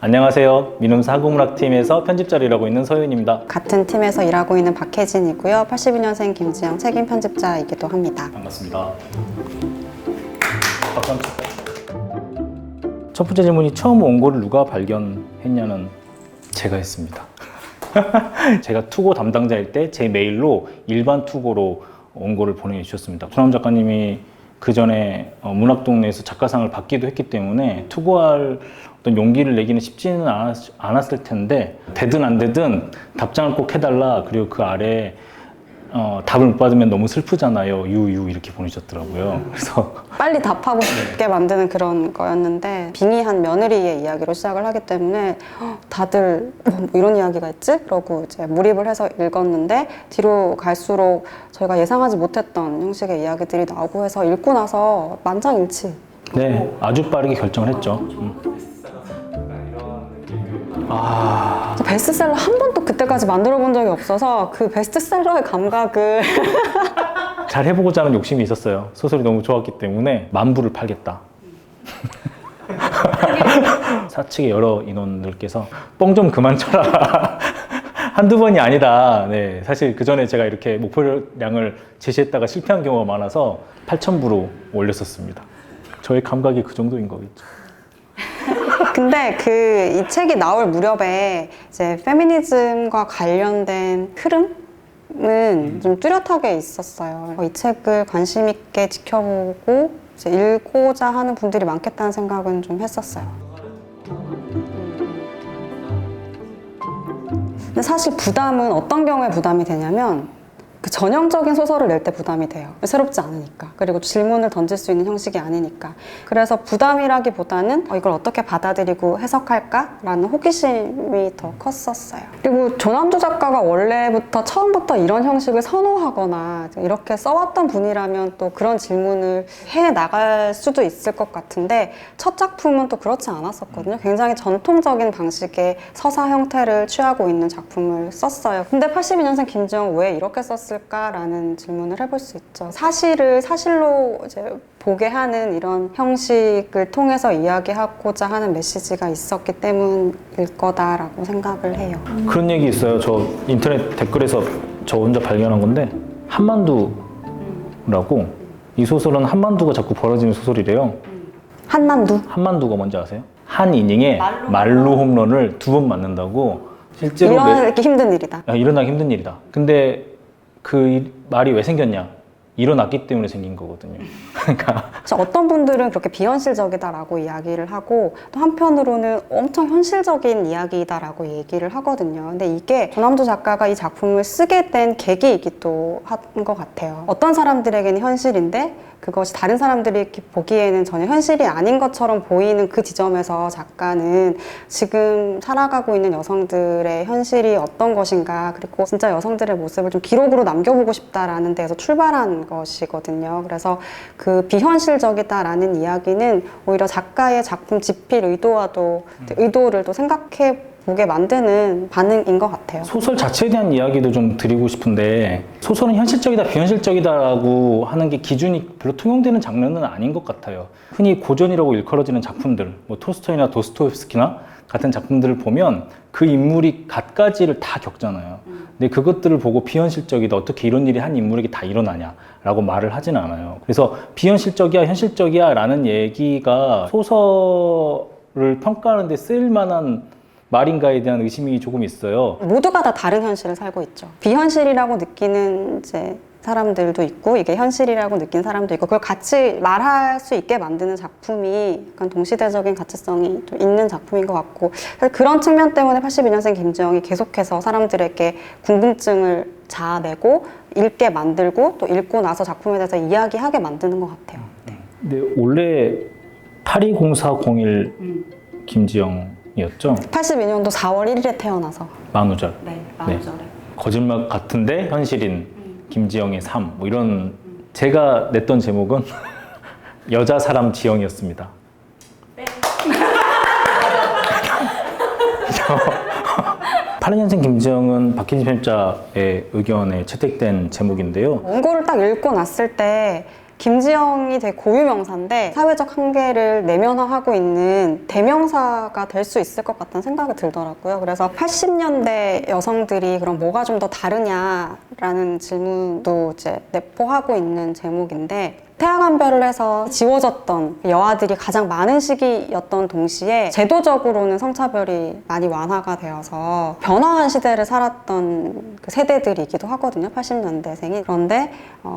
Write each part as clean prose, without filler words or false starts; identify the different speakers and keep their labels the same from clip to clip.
Speaker 1: 안녕하세요. 민음사 한국문학팀에서 편집자로 일하고 있는 서윤입니다.
Speaker 2: 같은 팀에서 일하고 있는 박혜진이고요. 82년생 김지영 책임 편집자이기도 합니다.
Speaker 1: 반갑습니다. 첫 번째 질문이 처음 원고를 누가 발견했냐는 제가 했습니다. 제가 투고 담당자일 때 제 메일로 일반 투고로 원고를 보내주셨습니다. 조남 작가님이 그 전에 문학동네에서 작가상을 받기도 했기 때문에 투고할 어떤 용기를 내기는 쉽지는 않았을 텐데 되든 안 되든 답장을 꼭 해달라. 그리고 그 아래 답을 못 받으면 너무 슬프잖아요. 유유 이렇게 보내셨더라고요. 그래서
Speaker 2: 빨리 답하고 싶게 만드는 그런 거였는데 빙의한 며느리의 이야기로 시작을 하기 때문에 다들 뭐 이런 이야기가 있지? 그러고 이제 몰입을 해서 읽었는데 뒤로 갈수록 저희가 예상하지 못했던 형식의 이야기들이 나오고 해서 읽고 나서 만장일치.
Speaker 1: 네, 아주 빠르게 결정을 했죠.
Speaker 2: 베스트셀러 한 번도 그때까지 만들어 본 적이 없어서 그 베스트셀러의 감각을
Speaker 1: 잘 해보고자 하는 욕심이 있었어요. 소설이 너무 좋았기 때문에 만부를 팔겠다. 사측의 여러 인원들께서 뻥 좀 그만 쳐라. 한두 번이 아니다. 네, 사실 그 전에 제가 이렇게 목표량을 제시했다가 실패한 경우가 많아서 8,000부로 올렸었습니다. 저의 감각이 그 정도인 거겠죠.
Speaker 2: 근데 이 책이 나올 무렵에 이제 페미니즘과 관련된 흐름은 좀 뚜렷하게 있었어요. 이 책을 관심 있게 지켜보고 이제 읽고자 하는 분들이 많겠다는 생각은 좀 했었어요. 근데 사실 부담은 어떤 경우에 부담이 되냐면 그 전형적인 소설을 낼 때 부담이 돼요. 새롭지 않으니까. 그리고 질문을 던질 수 있는 형식이 아니니까. 그래서 부담이라기보다는 이걸 어떻게 받아들이고 해석할까라는 호기심이 더 컸었어요. 그리고 조남주 작가가 원래부터 처음부터 이런 형식을 선호하거나 이렇게 써왔던 분이라면 또 그런 질문을 해나갈 수도 있을 것 같은데 첫 작품은 또 그렇지 않았었거든요. 굉장히 전통적인 방식의 서사 형태를 취하고 있는 작품을 썼어요. 근데 82년생 김지영 왜 이렇게 썼을까? 라는 질문을 해볼 수 있죠. 사실을 사실로 이제 보게 하는 이런 형식을 통해서 이야기하고자 하는 메시지가 있었기 때문일 거다라고 생각을 해요.
Speaker 1: 그런 얘기 있어요. 저 인터넷 댓글에서 저 혼자 발견한 건데 한만두라고 이 소설은 한만두가 자꾸 벌어지는 소설이래요.
Speaker 2: 한만두?
Speaker 1: 한만두가 뭔지 아세요? 한 이닝에 말로 홈런을 2번 맞는다고 실제로
Speaker 2: 일어나기 힘든 일이다.
Speaker 1: 일어나기 힘든 일이다. 근데 그 말이 왜 생겼냐? 일어났기 때문에 생긴 거거든요. 그러니까
Speaker 2: 어떤 분들은 그렇게 비현실적이다라고 이야기를 하고 또 한편으로는 엄청 현실적인 이야기다라고 얘기를 하거든요. 근데 이게 조남주 작가가 이 작품을 쓰게 된 계기이기도 한 것 같아요. 어떤 사람들에게는 현실인데 그것이 다른 사람들이 보기에는 전혀 현실이 아닌 것처럼 보이는 그 지점에서 작가는 지금 살아가고 있는 여성들의 현실이 어떤 것인가 그리고 진짜 여성들의 모습을 좀 기록으로 남겨보고 싶다라는 데에서 출발한 것이거든요. 그래서 그 비현실적이다라는 이야기는 오히려 작가의 작품 집필 의도를 또 생각해 보게 만드는 반응인 것 같아요.
Speaker 1: 소설 자체에 대한 이야기도 좀 드리고 싶은데 소설은 현실적이다 비현실적이다라고 하는 게 기준이 별로 통용되는 장르는 아닌 것 같아요. 흔히 고전이라고 일컬어지는 작품들 뭐 톨스토이나 도스토옙스키나 같은 작품들을 보면 그 인물이 갖가지를 다 겪잖아요. 근데 그것들을 보고 비현실적이다 어떻게 이런 일이 한 인물에게 다 일어나냐라고 말을 하진 않아요. 그래서 비현실적이야 현실적이야 라는 얘기가 소설을 평가하는 데 쓸만한 말인가에 대한 의심이 조금 있어요.
Speaker 2: 모두가 다 다른 현실을 살고 있죠. 비현실이라고 느끼는 이제 사람들도 있고 이게 현실이라고 느낀 사람도 있고 그걸 같이 말할 수 있게 만드는 작품이 약간 동시대적인 가치성이 좀 있는 작품인 것 같고 그런 측면 때문에 82년생 김지영이 계속해서 사람들에게 궁금증을 자아내고 읽게 만들고 또 읽고 나서 작품에 대해서 이야기하게 만드는 것 같아요. 네.
Speaker 1: 근데 원래 820401 김지영이었죠?
Speaker 2: 82년도 4월 1일에 태어나서
Speaker 1: 만우절.
Speaker 2: 네, 만우절에.
Speaker 1: 거짓말 같은데 현실인 김지영의 삶. 뭐 이런 제가 냈던 제목은 여자 사람 지영이었습니다. 네. 82년생 김지영은 박혜진 편집자의 의견에 채택된 제목인데요.
Speaker 2: 원고를 딱 읽고 났을 때 김지영이 되게 고유명사인데 사회적 한계를 내면화하고 있는 대명사가 될 수 있을 것 같다는 생각이 들더라고요. 그래서 80년대 여성들이 그럼 뭐가 좀 더 다르냐라는 질문도 이제 내포하고 있는 제목인데 태아간별을 해서 지워졌던 여아들이 가장 많은 시기였던 동시에 제도적으로는 성차별이 많이 완화가 되어서 변화한 시대를 살았던 그 세대들이기도 하거든요. 80년대생이. 그런데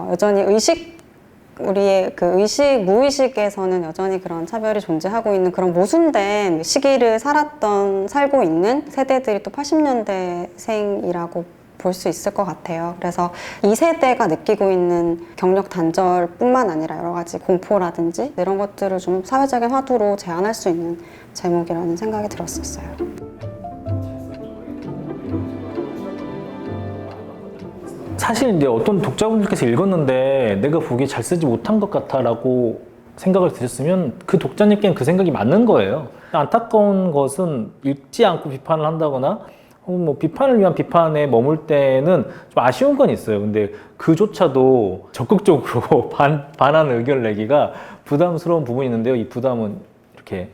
Speaker 2: 여전히 우리의 그 무의식에서는 여전히 그런 차별이 존재하고 있는 그런 모순된 시기를 살고 있는 세대들이 또 80년대생이라고 볼 수 있을 것 같아요. 그래서 이 세대가 느끼고 있는 경력 단절뿐만 아니라 여러 가지 공포라든지 이런 것들을 좀 사회적인 화두로 제안할 수 있는 제목이라는 생각이 들었었어요.
Speaker 1: 사실 이제 어떤 독자분들께서 읽었는데 내가 보기에 잘 쓰지 못한 것 같아라고 생각을 드셨으면 그 독자님께는 그 생각이 맞는 거예요. 안타까운 것은 읽지 않고 비판을 한다거나 뭐 비판을 위한 비판에 머물 때는 좀 아쉬운 건 있어요. 근데 그조차도 적극적으로 반하는 의견을 내기가 부담스러운 부분이 있는데요. 이 부담은 이렇게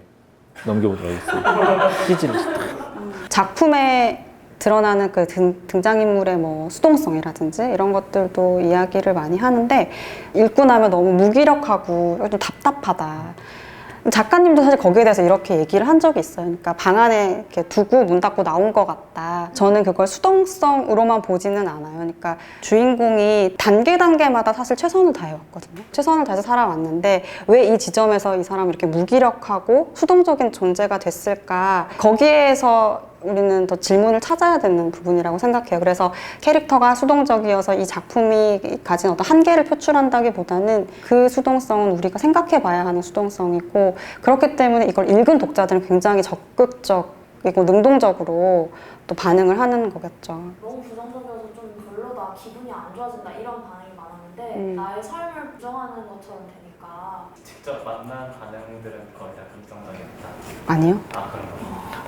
Speaker 1: 넘겨보도록 하겠습니다. 찌질을
Speaker 2: 작품에 드러나는 그 등장인물의 뭐 수동성이라든지 이런 것들도 이야기를 많이 하는데 읽고 나면 너무 무기력하고 좀 답답하다. 작가님도 사실 거기에 대해서 이렇게 얘기를 한 적이 있어요. 그러니까 방 안에 이렇게 두고 문 닫고 나온 것 같다. 저는 그걸 수동성으로만 보지는 않아요. 그러니까 주인공이 단계마다 사실 최선을 다해왔거든요. 최선을 다해서 살아왔는데 왜 이 지점에서 이 사람이 이렇게 무기력하고 수동적인 존재가 됐을까? 거기에서 우리는 더 질문을 찾아야 되는 부분이라고 생각해요. 그래서 캐릭터가 수동적이어서 이 작품이 가진 어떤 한계를 표출한다기보다는 그 수동성은 우리가 생각해 봐야 하는 수동성이고 그렇기 때문에 이걸 읽은 독자들은 굉장히 적극적이고 능동적으로 또 반응을 하는 거겠죠.
Speaker 3: 너무 부정적이어서 좀 별로다, 기분이 안 좋아진다 이런 반응이 많았는데 나의 삶을 부정하는 것처럼 되니까
Speaker 4: 직접 만난 반응들은 거의 다 긍정적이었다.
Speaker 2: 아니요.
Speaker 4: 아, 그런 거.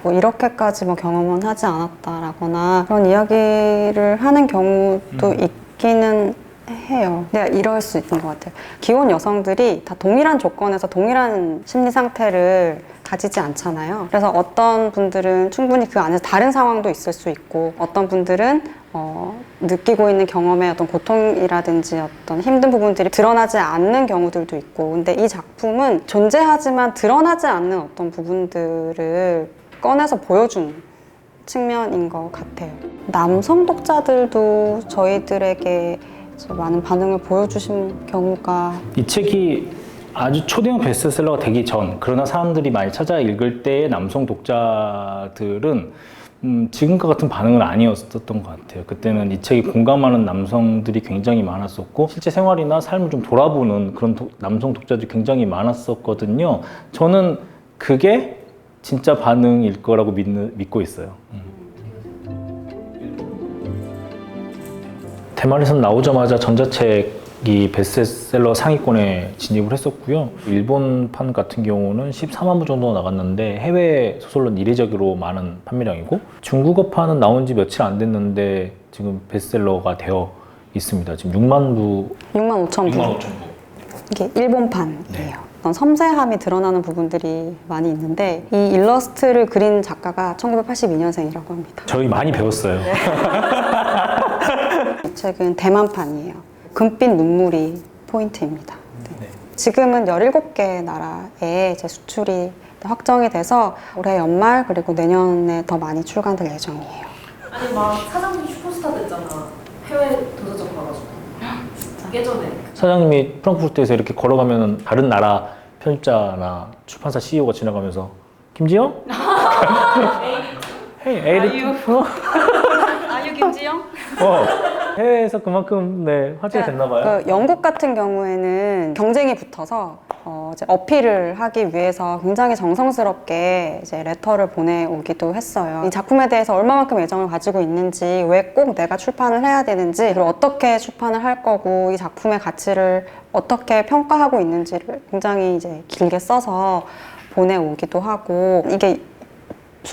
Speaker 2: 뭐 이렇게까지 뭐 경험은 하지 않았다라거나 그런 이야기를 하는 경우도 있기는 해요. 내가 이럴 수 있는 것 같아요. 기혼 여성들이 다 동일한 조건에서 동일한 심리 상태를 가지지 않잖아요. 그래서 어떤 분들은 충분히 그 안에서 다른 상황도 있을 수 있고 어떤 분들은 느끼고 있는 경험의 어떤 고통이라든지 어떤 힘든 부분들이 드러나지 않는 경우들도 있고 근데 이 작품은 존재하지만 드러나지 않는 어떤 부분들을 꺼내서 보여준 측면인 것 같아요. 남성 독자들도 저희들에게 많은 반응을 보여주신 경우가
Speaker 1: 이 책이 아주 초대형 베스트셀러가 되기 전 그러나 사람들이 많이 찾아 읽을 때의 남성 독자들은 지금과 같은 반응은 아니었던 것 같아요. 그때는 이 책이 공감하는 남성들이 굉장히 많았었고 실제 생활이나 삶을 좀 돌아보는 그런 남성 독자들이 굉장히 많았었거든요. 저는 그게 진짜 반응일 거라고 믿고 있어요. 대만에서는 나오자마자 전자책이 베스트셀러 상위권에 진입을 했었고요. 일본판 같은 경우는 14만 부 정도 나갔는데 해외 소설로는 이례적으로 많은 판매량이고 중국어판은 나온 지 며칠 안 됐는데 지금 베스트셀러가 되어 있습니다. 지금 6만 5천 부.
Speaker 2: 이게 일본판이에요.
Speaker 1: 네.
Speaker 2: 어떤 섬세함이 드러나는 부분들이 많이 있는데 이 일러스트를 그린 작가가 1982년생이라고 합니다.
Speaker 1: 저희 많이 배웠어요.
Speaker 2: 이 책은 대만판이에요. 금빛 눈물이 포인트입니다. 네. 지금은 17개 나라에 이제 수출이 확정이 돼서 올해 연말 그리고 내년에 더 많이 출간될 예정이에요.
Speaker 3: 아니 막 사장님 슈퍼스타 됐잖아. 해외 도서점 가가지고 예전에
Speaker 1: 사장님이 프랑크푸르트에서 이렇게 걸어가면 다른 나라 편집자나 출판사 CEO가 지나가면서 김지영? 헤이 에이리트?
Speaker 2: 아유 김지영?
Speaker 1: 해외에서 그만큼 화제가 됐나 봐요.
Speaker 2: 그 영국 같은 경우에는 경쟁이 붙어서 이제 어필을 하기 위해서 굉장히 정성스럽게 이제 레터를 보내오기도 했어요. 이 작품에 대해서 얼마만큼 애정을 가지고 있는지, 왜 꼭 내가 출판을 해야 되는지, 그리고 어떻게 출판을 할 거고, 이 작품의 가치를 어떻게 평가하고 있는지를 굉장히 이제 길게 써서 보내오기도 하고, 이게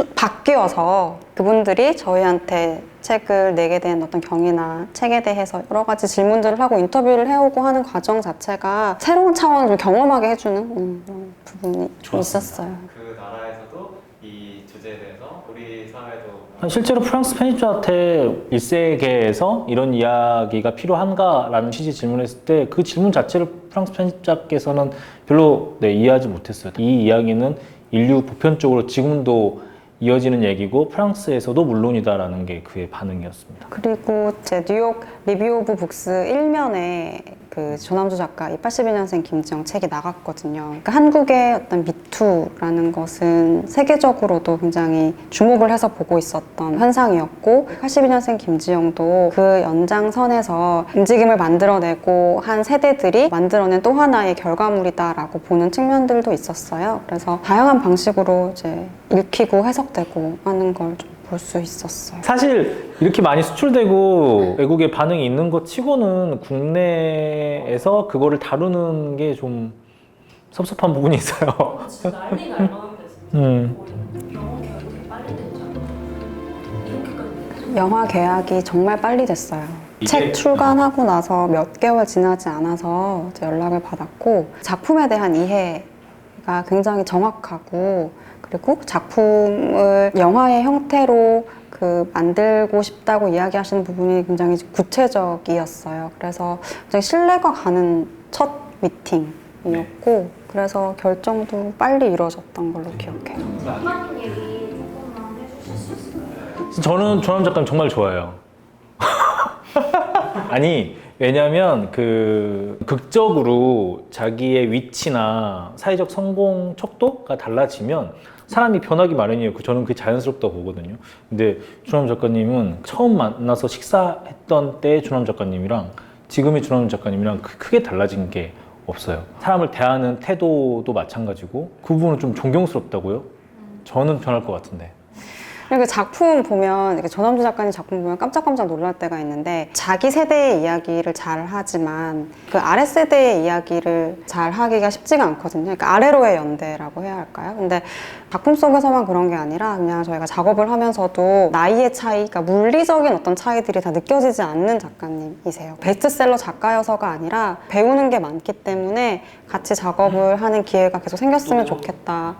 Speaker 2: 바뀌어서 그분들이 저희한테 책을 내게 된 어떤 경위나 책에 대해서 여러 가지 질문들을 하고 인터뷰를 해오고 하는 과정 자체가 새로운 차원을 좀 경험하게 해주는 그런 부분이 좀 있었어요.
Speaker 4: 그 나라에서도 이 주제에 대해서 우리 사회도
Speaker 1: 실제로 프랑스 편집자한테 1세계에서 이런 이야기가 필요한가라는 취지 질문했을 때 그 질문 자체를 프랑스 편집자께서는 별로 이해하지 못했어요. 이 이야기는 인류 보편적으로 지금도 이어지는 얘기고 프랑스에서도 물론이다라는 게 그의 반응이었습니다.
Speaker 2: 그리고 제 뉴욕 리뷰 오브 북스 1면에 그 조남주 작가 이 82년생 김지영 책이 나갔거든요. 그러니까 한국의 어떤 미투라는 것은 세계적으로도 굉장히 주목을 해서 보고 있었던 현상이었고 82년생 김지영도 그 연장선에서 움직임을 만들어내고 한 세대들이 만들어낸 또 하나의 결과물이다라고 보는 측면들도 있었어요. 그래서 다양한 방식으로 이제 읽히고 해석되고 하는 걸 좀 볼 수 있었어요.
Speaker 1: 사실 이렇게 많이 수출되고 외국에 반응이 있는 것 치고는 국내에서 그거를 다루는 게 좀 섭섭한 부분이 있어요.
Speaker 3: 진짜 난리가 날 만한데 진짜. 영어 계약이 되게 빨리 됐지 않나? 이렇게까지
Speaker 2: 영화 계약이 정말 빨리 됐어요.
Speaker 1: 이게-
Speaker 2: 책 출간하고 나서 몇 개월 지나지 않아서 이제 연락을 받았고 작품에 대한 이해가 굉장히 정확하고 그리고 작품을 영화의 형태로 만들고 싶다고 이야기하시는 부분이 굉장히 구체적이었어요. 그래서 굉장히 신뢰가 가는 첫 미팅이었고 그래서 결정도 빨리 이루어졌던 걸로 기억해요.
Speaker 3: 일반인 얘기 조금만 해주실 수 있을까요?
Speaker 1: 저는 조남 작가님 정말 좋아해요. 아니 왜냐면 극적으로 자기의 위치나 사회적 성공 척도가 달라지면 사람이 변하기 마련이에요. 저는 그게 자연스럽다고 보거든요. 근데 조남 작가님은 처음 만나서 식사했던 때의 조남 작가님이랑 지금의 조남 작가님이랑 크게 달라진 게 없어요. 사람을 대하는 태도도 마찬가지고 그 부분은 좀 존경스럽다고요? 저는 변할 것 같은데.
Speaker 2: 그리고 작품 보면 이렇게 조남주 작가님 작품 보면 깜짝깜짝 놀랄 때가 있는데 자기 세대의 이야기를 잘 하지만 그 아래 세대의 이야기를 잘 하기가 쉽지가 않거든요. 그러니까 아래로의 연대라고 해야 할까요? 근데 작품 속에서만 그런 게 아니라 그냥 저희가 작업을 하면서도 나이의 차이, 그러니까 물리적인 어떤 차이들이 다 느껴지지 않는 작가님이세요. 베스트셀러 작가여서가 아니라 배우는 게 많기 때문에 같이 작업을 하는 기회가 계속 생겼으면 좋겠다.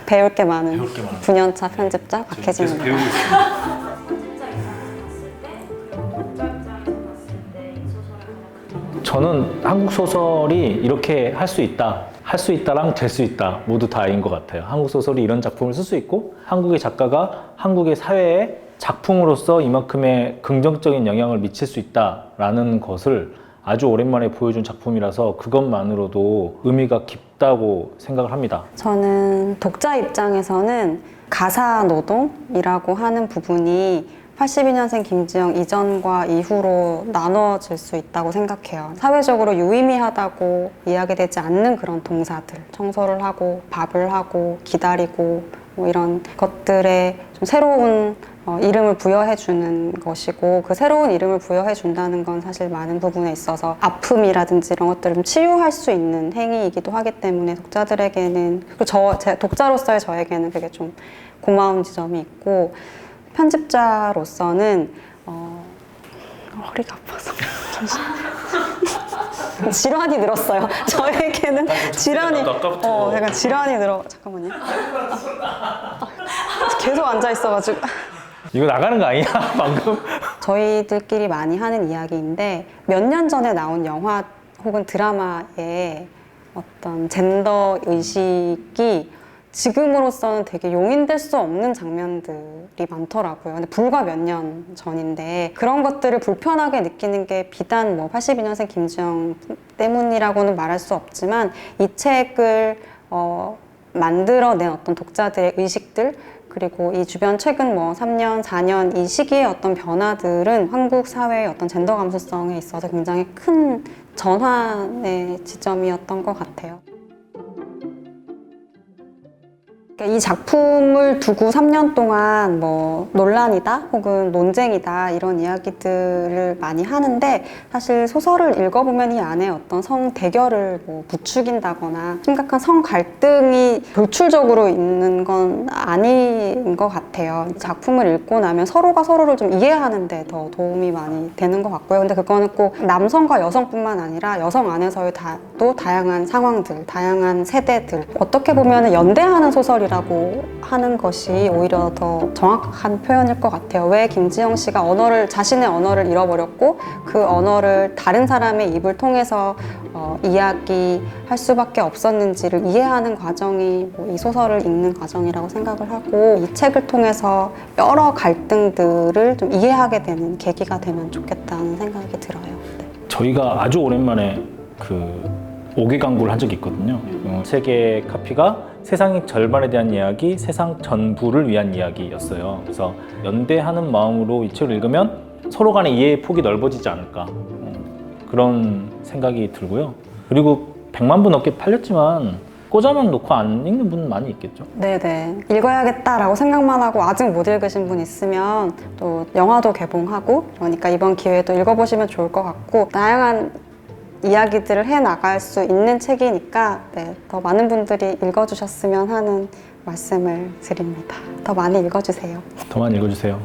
Speaker 2: 배울 게 많은 9년차 편집자 박혜진입니다.
Speaker 3: 편집자 입장에서 봤을 때 그리고 독자 입장에서 봤을 때 이 소설의 가장 큰
Speaker 1: 저는 한국 소설이 이렇게 할 수 있다. 할 수 있다랑 될 수 있다. 모두 다인 것 같아요. 한국 소설이 이런 작품을 쓸 수 있고 한국의 작가가 한국의 사회에 작품으로서 이만큼의 긍정적인 영향을 미칠 수 있다라는 것을 아주 오랜만에 보여준 작품이라서 그것만으로도 의미가 깊다고 생각을 합니다.
Speaker 2: 저는 독자 입장에서는 가사 노동이라고 하는 부분이 82년생 김지영 이전과 이후로 나눠질 수 있다고 생각해요. 사회적으로 유의미하다고 이야기되지 않는 그런 동사들, 청소를 하고 밥을 하고 기다리고 뭐 이런 것들에 좀 새로운 이름을 부여해주는 것이고 그 새로운 이름을 부여해준다는 건 사실 많은 부분에 있어서 아픔이라든지 이런 것들을 좀 치유할 수 있는 행위이기도 하기 때문에 독자들에게는 그리고 제 독자로서의 저에게는 그게 좀 고마운 지점이 있고 편집자로서는 허리가 아파서 질환이 늘었어요. 저에게는 질환이 약간 질환이 잠깐만요. 계속 앉아 있어가지고.
Speaker 1: 이거 나가는 거 아니야? 방금?
Speaker 2: 저희들끼리 많이 하는 이야기인데 몇 년 전에 나온 영화 혹은 드라마의 어떤 젠더 의식이 지금으로서는 되게 용인될 수 없는 장면들이 많더라고요. 근데 불과 몇 년 전인데 그런 것들을 불편하게 느끼는 게 비단 82년생 김지영 때문이라고는 말할 수 없지만 이 책을 만들어낸 어떤 독자들의 의식들 그리고 이 주변 최근 3년, 4년 이 시기의 어떤 변화들은 한국 사회의 어떤 젠더 감수성에 있어서 굉장히 큰 전환의 지점이었던 것 같아요. 그러니까 이 작품을 두고 3년 동안 뭐 논란이다 혹은 논쟁이다 이런 이야기들을 많이 하는데 사실 소설을 읽어보면 이 안에 어떤 성 대결을 뭐 부추긴다거나 심각한 성 갈등이 돌출적으로 있는 건 아닌 것 같아요. 작품을 읽고 나면 서로가 서로를 좀 이해하는 데 더 도움이 많이 되는 것 같고요. 근데 그거는 꼭 남성과 여성뿐만 아니라 여성 안에서의 또 다양한 상황들, 다양한 세대들 어떻게 보면 연대하는 소설이라고 하는 것이 오히려 더 정확한 표현일 것 같아요. 왜 김지영 씨가 자신의 언어를 잃어버렸고 그 언어를 다른 사람의 입을 통해서 이야기할 수밖에 없었는지를 이해하는 과정이 이 소설을 읽는 과정이라고 생각을 하고 이 책을 통해서 여러 갈등들을 좀 이해하게 되는 계기가 되면 좋겠다는 생각이 들어요. 네.
Speaker 1: 저희가 아주 오랜만에 그 5개 강구를 한 적이 있거든요. 책의 카피가 세상의 절반에 대한 이야기, 세상 전부를 위한 이야기였어요. 그래서 연대하는 마음으로 이 책을 읽으면 서로 간의 이해의 폭이 넓어지지 않을까 그런 생각이 들고요. 그리고 100만 부 넘게 팔렸지만 꽂아만 놓고 안 읽는 분 많이 있겠죠.
Speaker 2: 네네. 읽어야겠다라고 생각만 하고 아직 못 읽으신 분 있으면 또 영화도 개봉하고 그러니까 이번 기회에도 읽어보시면 좋을 것 같고 다양한 이야기들을 해나갈 수 있는 책이니까 더 많은 분들이 읽어주셨으면 하는 말씀을 드립니다. 더 많이 읽어주세요.
Speaker 1: 더 많이 읽어주세요.